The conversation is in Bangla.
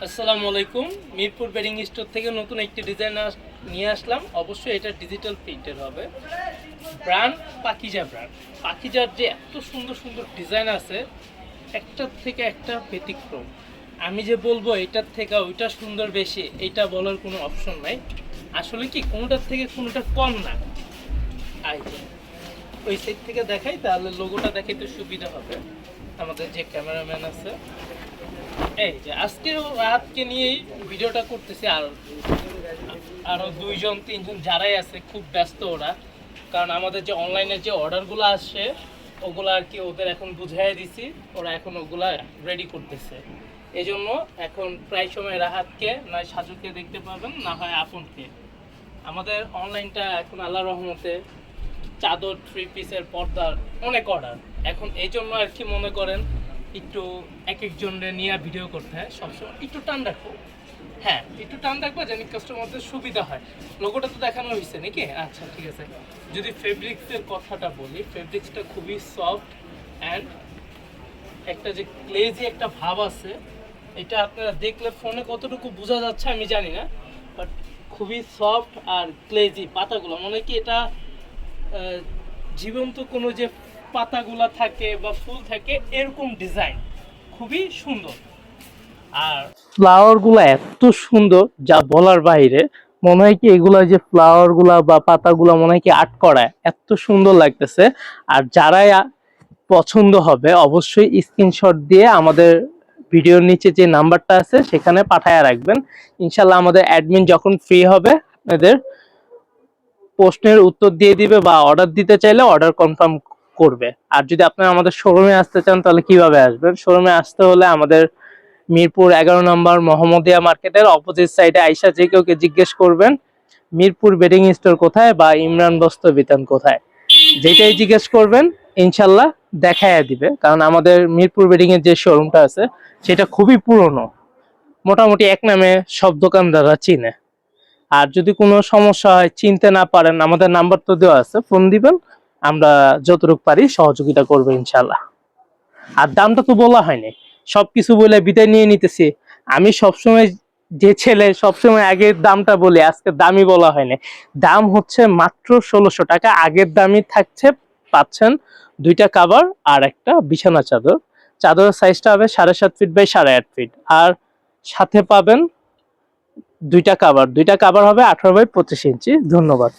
আসসালামু আলাইকুম। মিরপুর বেডিং স্টোর থেকে নতুন একটি ডিজাইন নিয়ে আসলাম। অবশ্যই এটা ডিজিটাল প্রিন্টের হবে। Brand Pakeezah brand. পাকিজার যে এত সুন্দর সুন্দর ডিজাইন আছে, একটার থেকে একটা ব্যতিক্রম। আমি যে বলবো এটার থেকে ওইটা সুন্দর বেশি, এইটা বলার কোনো অপশন নাই। আসলে কি কোনোটার থেকে কোনোটা কম না। আই ওই সাইড থেকে দেখাই, তাহলে লোগোটা দেখাইতে সুবিধা হবে। আমাদের যে ক্যামেরাম্যান আছে, এই যে আজকে রাতকে নিয়েই ভিডিওটা করতেছি। আর আরো দুইজন তিনজন যারাই আছে খুব ব্যস্ত ওরা, কারণ আমাদের যে অনলাইনে যে অর্ডারগুলো আসে ওগুলো আর কি ওদের এখন বুঝাই দিছি, ওরা এখন ওগুলা রেডি করতেছে। এই জন্য এখন প্রায় সময় রাহাতকে নয় সাজুকে দেখতে পাবেন, না হয় আপনকে। আমাদের অনলাইনটা এখন আল্লাহ রহমতে চাদর, থ্রি পিসের পর্দার অনেক অর্ডার এখন। এই জন্য আর কি মনে করেন একটু এক একজনের নিয়ে ভিডিও করতে হয়। সবসময় একটু টান রাখবো, হ্যাঁ একটু টান রাখবো যেন কাস্টমারদের সুবিধা হয়। লোগোটা তো দেখানো হয়েছে নাকি? আচ্ছা ঠিক আছে। যদি ফেব্রিক্সের কথাটা বলি, ফেব্রিক্সটা খুবই সফট অ্যান্ড একটা যে গ্লেজি একটা ভাব আছে, এটা আপনারা দেখলে ফোনে কতটুকু বোঝা যাচ্ছে আমি জানি না, বাট খুবই সফট আর গ্লেজি পাতাগুলো মনে কি এটা জীবন্ত কোনো যে পাতাগুলা থাকে বা ফুল থাকে এরকম ডিজাইন, খুবই সুন্দর। আর ফ্লাওয়ার গুলা এত সুন্দর যা বলার বাইরে। মনে হয় কি এগুলা যে ফ্লাওয়ার গুলা বা পাতাগুলা মনে হয় কি আর্ট করা, এত সুন্দর লাগতেছে। আর যারাই পছন্দ হবে অবশ্যই স্ক্রিনশট দিয়ে আমাদের ভিডিওর নিচে যে নাম্বারটা আছে সেখানে পাঠায় রাখবেন। ইনশাল্লাহ আমাদের অ্যাডমিন যখন ফ্রি হবে আপনাদের প্রশ্নের উত্তর দিয়ে দিবে, বা অর্ডার দিতে চাইলে অর্ডার কনফার্ম করবে। আর যদি আপনারা আমাদের শোরুমে আসতে চান তাহলে কিভাবে আসবেন? শোরুমে আসতে হলে আমাদের মিরপুর 11 নম্বর মোহাম্মদিয়া মার্কেটের অপোজিট সাইডে আইসা যে কেউকে জিজ্ঞেস করবেন মিরপুর বেডিং স্টোর কোথায় বা ইমরান বস্ত্র বিতান কোথায়, যেটাই জিজ্ঞেস করবেন ইনশাল্লাহ দেখাইয়া দিবে। কারণ আমাদের মিরপুর বেডিং এর যে শোরুমটা আছে সেটা খুবই পুরনো, মোটামুটি এক নামে সব দোকানদাররা চিনে। আর যদি কোনো সমস্যা হয়, চিনতে না পারেন, আমাদের নাম্বার তো দেওয়া আছে, ফোন দিবেন, আমরা যতটুকু পারি সহযোগিতা করবো ইনশাল্লাহ। আর দামটা তো বলা হয়নি, সবকিছু বলে বিদায় নিয়ে নিতেছি। আমি সবসময় যে ছেলে সবসময় আগের দামটা বলি, আজকে দামই বলা হয়নি। দাম হচ্ছে মাত্র 1600 টাকা। আগের দামই থাকছে, পাচ্ছেন দুইটা কাভার আর একটা বিছানা চাদর। চাদরের সাইজটা হবে 7.5 ফিট বাই 8.5 ফিট। আর সাথে পাবেন দুইটা কাভার হবে 18 বাই 25 ইঞ্চি। ধন্যবাদ।